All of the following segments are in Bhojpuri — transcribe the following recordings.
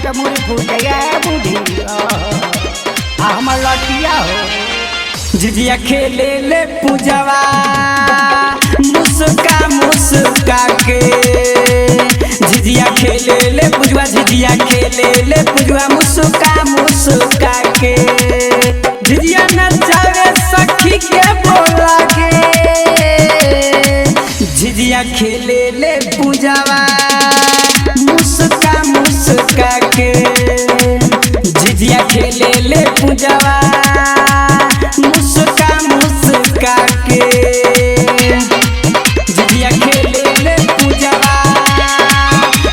चमुरी फूट गया बूढ़ी हमर लटिया हो। झिझिया खेले ले पूजवा मुस्का मुस्का के, झिझिया खेले ले पूजवा, झिझिया खेले ले पूजवा मुस्का मुस्का के। झिझिया नचावे सखी के बोला के, झिझिया खेले ले पूजवा मुस्का मुस्का के। झिझिया खेले ले पूजवा मुस्का मुस्का के। झिझिया खेले ले पूजवा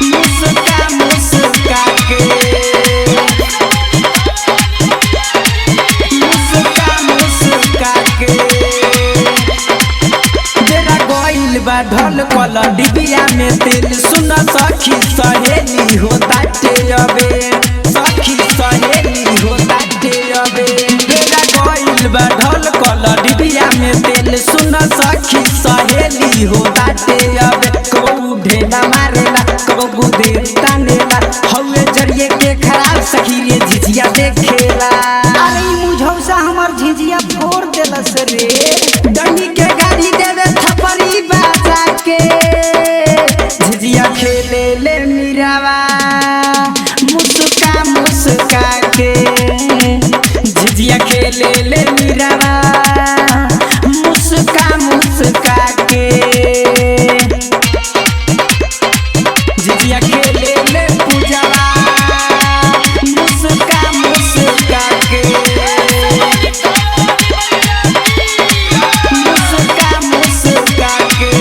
मुस्का मुस्का के, मुस्का मुस्का के। बेरा गइल बा ढल कल डिबिया में तेल, सुन सखी सहेली हो ताटे अबे, सखी सहेली हो ताटे अबे। बेरा गइल बा ढल कल डिबिया में तेल, सुन सखी सहेली हो ताटे अबे। कबू ढेला मारेला कबू गुदे तानेला, हौवे जरिए के खराब सखी रे झिझिया देखेला। अरे मुझौसा हमर झिझिया फोड़ देलस रे, डंडी के गाड़ी देवे थपरी बाजा के। झिझिया खेले ले मीरावा मुस्का मुस्का के, झिझिया खेले ले मीरावा मुस्का मुस्का के। झिझिया खेले ले पूजवा मुस्का मुस्का के, मुस्का मुस्का के।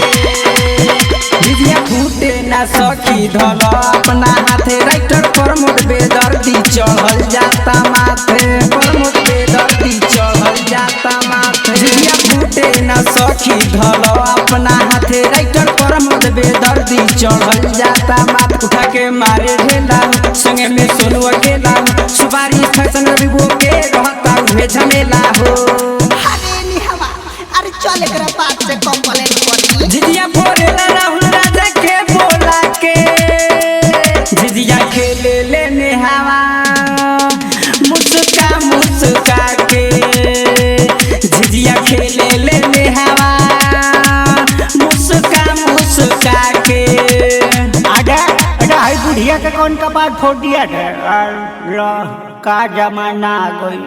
झिझिया फूटे ना सखी धल अपना हाथे, राइटर प्रमोद बेदर्दी चढ़ल जाता माथे, प्रमोद बेदर्दी चढ़ल जाता माथे। झिझिया फूटे ना सखी धल अपना हाथे, राइटर प्रमोद बेदर्दी चढ़ल जाता माथे। उठा के मारे ढेला संगे में सोनू अकेला, सुपारी फैशन रविबो के रहता हुए झमेला हो। अरे निहवा अरे चल एकरा बात से कंप्लेंट करी। झिझिया फोड़ेला राहुल राजा के बोला के, झिझिया खेले ले नेहावा मुस्का मुस्का के। झिझिया खेले ले नेहावा मुस्का मुस्का के। आजा आजा हाई बुढ़िया के कौन कपाट फोड़ दिया था, का जमाना आ गई।